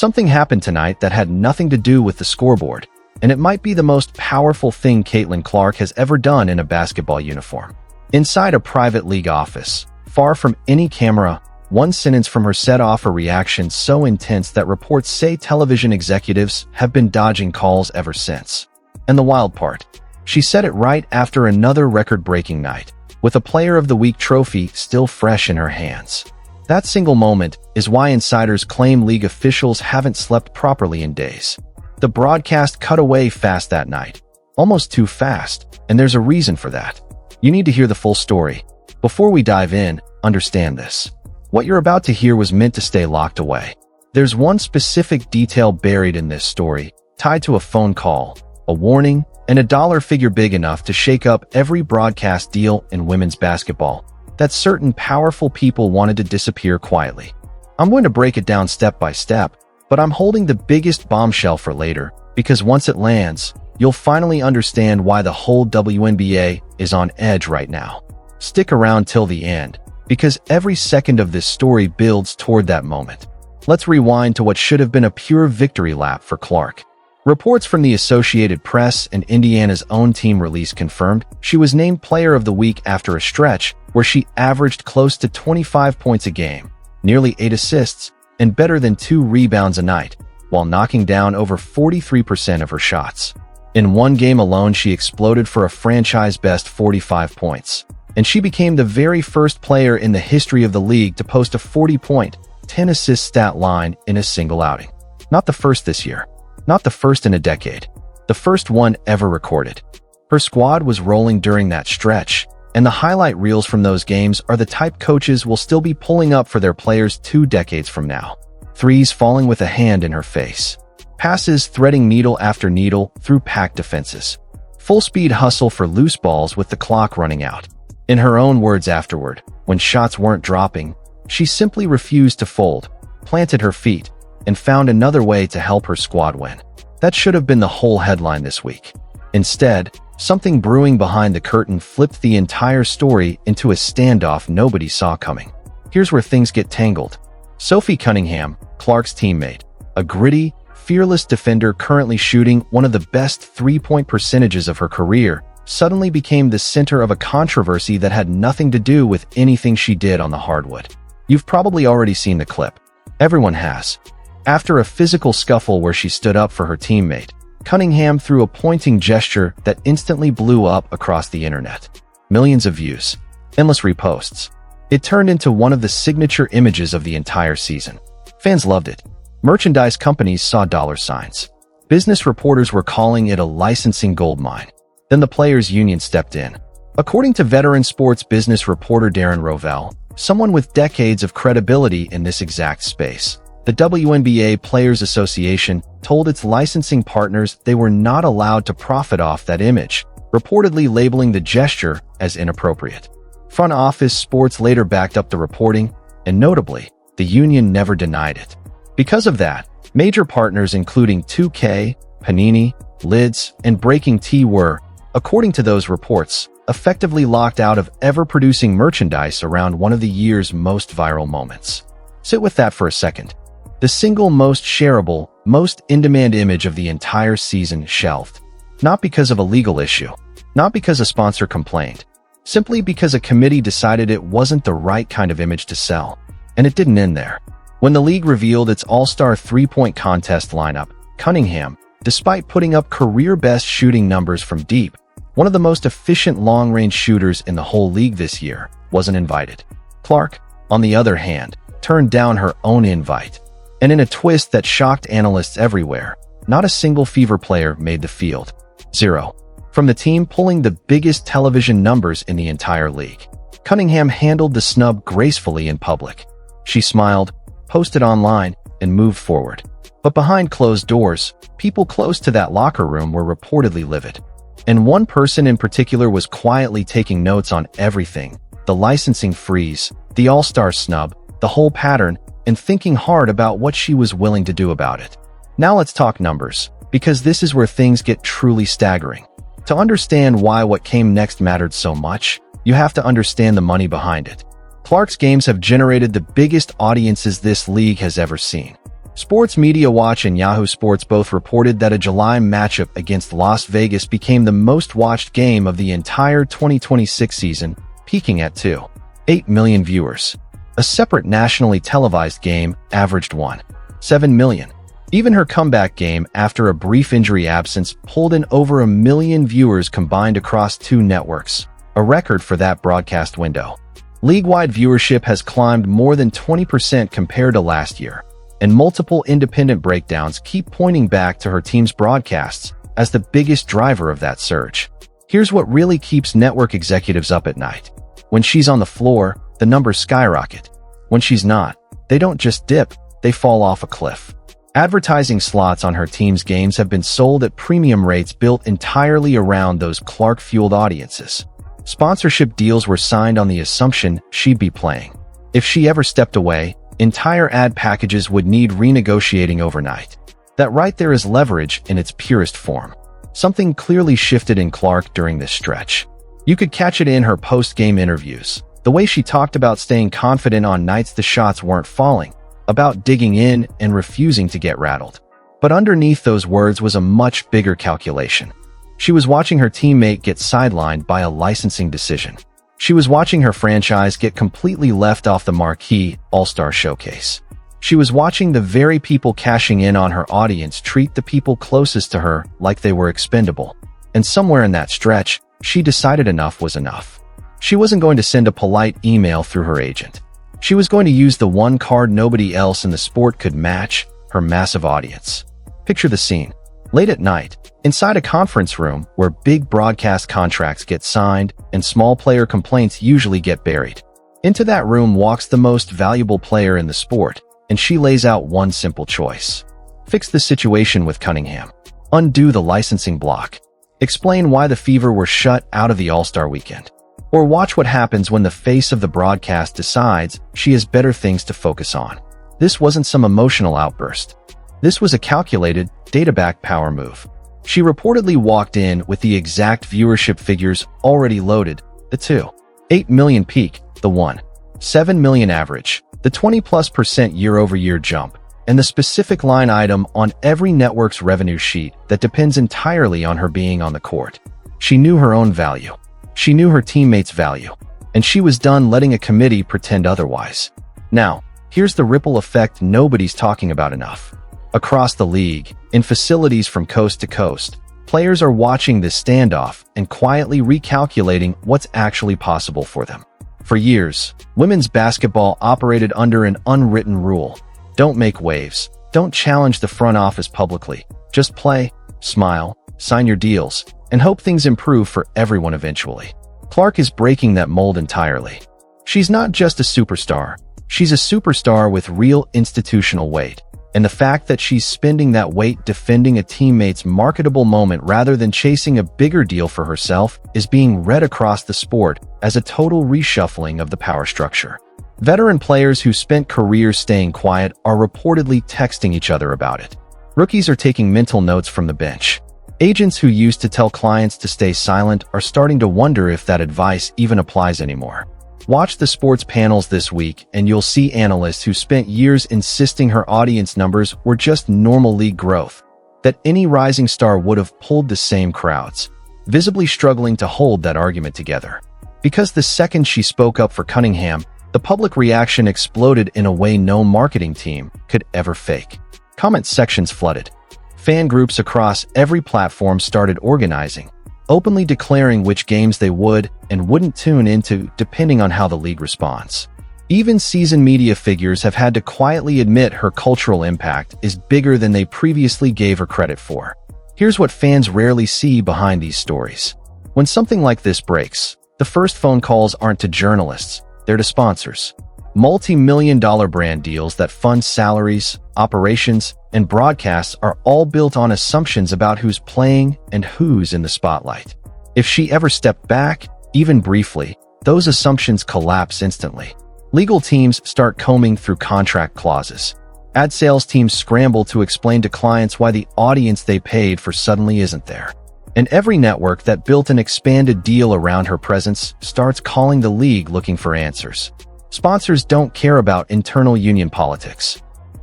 Something happened tonight that had nothing to do with the scoreboard, and it might be the most powerful thing Caitlin Clark has ever done in a basketball uniform. Inside a private league office, far from any camera, one sentence from her set off a reaction so intense that reports say television executives have been dodging calls ever since. And the wild part, she said it right after another record-breaking night, with a Player of the Week trophy still fresh in her hands. That single moment is why insiders claim league officials haven't slept properly in days. The broadcast cut away fast that night, almost too fast, and there's a reason for that. You need to hear the full story. Before we dive in, understand this. What you're about to hear was meant to stay locked away. There's one specific detail buried in this story, tied to a phone call, a warning, and a dollar figure big enough to shake up every broadcast deal in women's basketball, that certain powerful people wanted to disappear quietly. I'm going to break it down step by step, but I'm holding the biggest bombshell for later, because once it lands, you'll finally understand why the whole WNBA is on edge right now. Stick around till the end, because every second of this story builds toward that moment. Let's rewind to what should have been a pure victory lap for Clark. Reports from the Associated Press and Indiana's own team release confirmed she was named Player of the Week after a stretch where she averaged close to 25 points a game, nearly 8 assists, and better than 2 rebounds a night, while knocking down over 43% of her shots. In one game alone, she exploded for a franchise-best 45 points, and she became the very first player in the history of the league to post a 40-point, 10-assist stat line in a single outing. Not the first this year. Not the first in a decade. The first one ever recorded. Her squad was rolling during that stretch, and the highlight reels from those games are the type coaches will still be pulling up for their players 2 decades from now. Threes falling with a hand in her face. Passes threading needle after needle through packed defenses. Full-speed hustle for loose balls with the clock running out. In her own words afterward, when shots weren't dropping, she simply refused to fold, planted her feet, and found another way to help her squad win. That should have been the whole headline this week. Instead, something brewing behind the curtain flipped the entire story into a standoff nobody saw coming. Here's where things get tangled. Sophie Cunningham, Clark's teammate, a gritty, fearless defender currently shooting one of the best three-point percentages of her career, suddenly became the center of a controversy that had nothing to do with anything she did on the hardwood. You've probably already seen the clip. Everyone has. After a physical scuffle where she stood up for her teammate, Cunningham threw a pointing gesture that instantly blew up across the internet. Millions of views. Endless reposts. It turned into one of the signature images of the entire season. Fans loved it. Merchandise companies saw dollar signs. Business reporters were calling it a licensing goldmine. Then the players' union stepped in. According to veteran sports business reporter Darren Rovell, someone with decades of credibility in this exact space, the WNBA Players Association told its licensing partners they were not allowed to profit off that image, reportedly labeling the gesture as inappropriate. Front Office Sports later backed up the reporting, and notably, the union never denied it. Because of that, major partners including 2K, Panini, Lids, and Breaking Tea were, according to those reports, effectively locked out of ever producing merchandise around one of the year's most viral moments. Sit with that for a second. The single most shareable, most in-demand image of the entire season shelved. Not because of a legal issue. Not because a sponsor complained. Simply because a committee decided it wasn't the right kind of image to sell. And it didn't end there. When the league revealed its all-star three-point contest lineup, Cunningham, despite putting up career-best shooting numbers from deep, one of the most efficient long-range shooters in the whole league this year, wasn't invited. Clark, on the other hand, turned down her own invite. And in a twist that shocked analysts everywhere, not a single Fever player made the field. 0. From the team pulling the biggest television numbers in the entire league. Cunningham handled the snub gracefully in public. She smiled, posted online, and moved forward. But behind closed doors, people close to that locker room were reportedly livid. And one person in particular was quietly taking notes on everything: the licensing freeze, the all-star snub, the whole pattern, and thinking hard about what she was willing to do about it. Now let's talk numbers, because this is where things get truly staggering. To understand why what came next mattered so much, you have to understand the money behind it. Clark's games have generated the biggest audiences this league has ever seen. Sports Media Watch and Yahoo Sports both reported that a July matchup against Las Vegas became the most watched game of the entire 2026 season, peaking at 2.8 million viewers. A separate nationally televised game averaged 1.7 million. Even her comeback game after a brief injury absence pulled in over 1 million viewers combined across 2 networks, a record for that broadcast window. League-wide viewership has climbed more than 20% compared to last year, and multiple independent breakdowns keep pointing back to her team's broadcasts as the biggest driver of that surge. Here's what really keeps network executives up at night. When she's on the floor, the numbers skyrocket. When she's not, they don't just dip, they fall off a cliff. Advertising slots on her team's games have been sold at premium rates built entirely around those Clark-fueled audiences. Sponsorship deals were signed on the assumption she'd be playing. If she ever stepped away, entire ad packages would need renegotiating overnight. That right there is leverage in its purest form. Something clearly shifted in Clark during this stretch. You could catch it in her post-game interviews, the way she talked about staying confident on nights the shots weren't falling, about digging in and refusing to get rattled. But underneath those words was a much bigger calculation. She was watching her teammate get sidelined by a licensing decision. She was watching her franchise get completely left off the marquee All-Star Showcase. She was watching the very people cashing in on her audience treat the people closest to her like they were expendable. And somewhere in that stretch, she decided enough was enough. She wasn't going to send a polite email through her agent. She was going to use the one card nobody else in the sport could match, her massive audience. Picture the scene. Late at night, inside a conference room where big broadcast contracts get signed and small player complaints usually get buried. Into that room walks the most valuable player in the sport, and she lays out one simple choice. Fix the situation with Cunningham. Undo the licensing block. Explain why the Fever were shut out of the All-Star weekend. Or watch what happens when the face of the broadcast decides she has better things to focus on. This wasn't some emotional outburst. This was a calculated, data-backed power move. She reportedly walked in with the exact viewership figures already loaded, the 2.8 million peak, the 1.7 million average, the 20+% year-over-year jump, and the specific line item on every network's revenue sheet that depends entirely on her being on the court. She knew her own value. She knew her teammates' value, and she was done letting a committee pretend otherwise. Now, here's the ripple effect nobody's talking about enough. Across the league, in facilities from coast to coast, players are watching this standoff and quietly recalculating what's actually possible for them. For years, women's basketball operated under an unwritten rule. Don't make waves. Don't challenge the front office publicly. Just play, smile, sign your deals, and hope things improve for everyone eventually. Clark is breaking that mold entirely. She's not just a superstar. She's a superstar with real institutional weight. And the fact that she's spending that weight defending a teammate's marketable moment rather than chasing a bigger deal for herself is being read across the sport as a total reshuffling of the power structure. Veteran players who spent careers staying quiet are reportedly texting each other about it. Rookies are taking mental notes from the bench. Agents who used to tell clients to stay silent are starting to wonder if that advice even applies anymore. Watch the sports panels this week and you'll see analysts who spent years insisting her audience numbers were just normal league growth, that any rising star would have pulled the same crowds, visibly struggling to hold that argument together. Because the second she spoke up for Cunningham, the public reaction exploded in a way no marketing team could ever fake. Comment sections flooded. Fan groups across every platform started organizing, openly declaring which games they would and wouldn't tune into depending on how the league responds. Even seasoned media figures have had to quietly admit her cultural impact is bigger than they previously gave her credit for. Here's what fans rarely see behind these stories. When something like this breaks, the first phone calls aren't to journalists, they're to sponsors. Multi-million-dollar brand deals that fund salaries, operations, and broadcasts are all built on assumptions about who's playing and who's in the spotlight. If she ever stepped back, even briefly, those assumptions collapse instantly. Legal teams start combing through contract clauses. Ad sales teams scramble to explain to clients why the audience they paid for suddenly isn't there. And every network that built an expanded deal around her presence starts calling the league looking for answers. Sponsors don't care about internal union politics.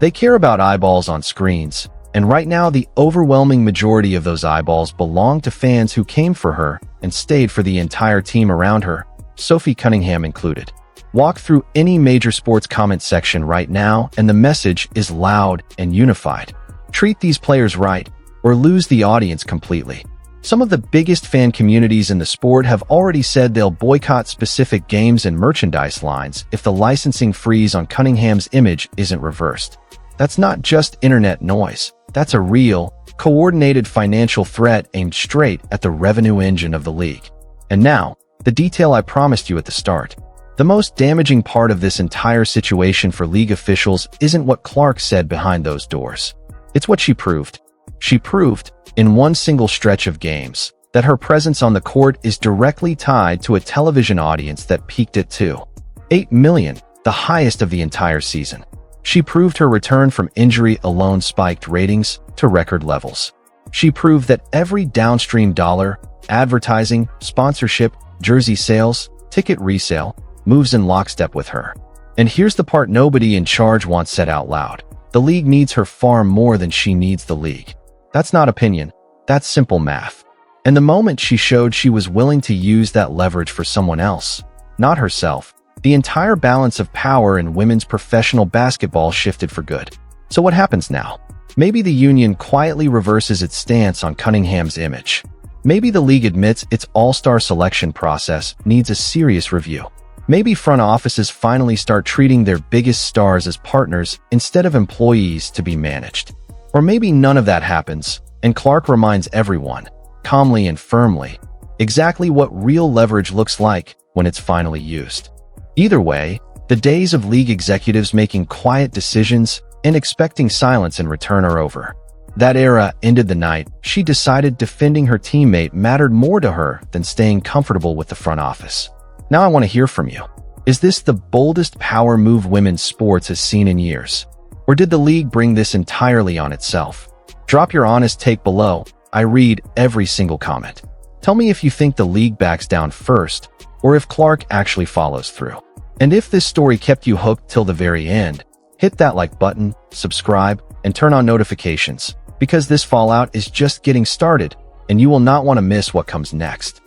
They care about eyeballs on screens, and right now the overwhelming majority of those eyeballs belong to fans who came for her and stayed for the entire team around her, Sophie Cunningham included. Walk through any major sports comment section right now and the message is loud and unified. Treat these players right, or lose the audience completely. Some of the biggest fan communities in the sport have already said they'll boycott specific games and merchandise lines if the licensing freeze on Cunningham's image isn't reversed. That's not just internet noise. That's a real, coordinated financial threat aimed straight at the revenue engine of the league. And now, the detail I promised you at the start. The most damaging part of this entire situation for league officials isn't what Clark said behind those doors. It's what she proved. She proved, in one single stretch of games, that her presence on the court is directly tied to a television audience that peaked at 2.8 million, the highest of the entire season. She proved her return from injury alone spiked ratings to record levels. She proved that every downstream dollar, advertising, sponsorship, jersey sales, ticket resale, moves in lockstep with her. And here's the part nobody in charge wants said out loud. The league needs her far more than she needs the league. That's not opinion. That's simple math. And the moment she showed she was willing to use that leverage for someone else, not herself, the entire balance of power in women's professional basketball shifted for good. So what happens now? Maybe the union quietly reverses its stance on Cunningham's image. Maybe the league admits its all-star selection process needs a serious review. Maybe front offices finally start treating their biggest stars as partners instead of employees to be managed. Or maybe none of that happens, and Clark reminds everyone, calmly and firmly, exactly what real leverage looks like when it's finally used. Either way, the days of league executives making quiet decisions and expecting silence in return are over. That era ended the night she decided defending her teammate mattered more to her than staying comfortable with the front office. Now I want to hear from you. Is this the boldest power move women's sports has seen in years? Or did the league bring this entirely on itself? Drop your honest take below. I read every single comment. Tell me if you think the league backs down first, or if Clark actually follows through. And if this story kept you hooked till the very end, hit that like button, subscribe, and turn on notifications, because this fallout is just getting started, and you will not want to miss what comes next.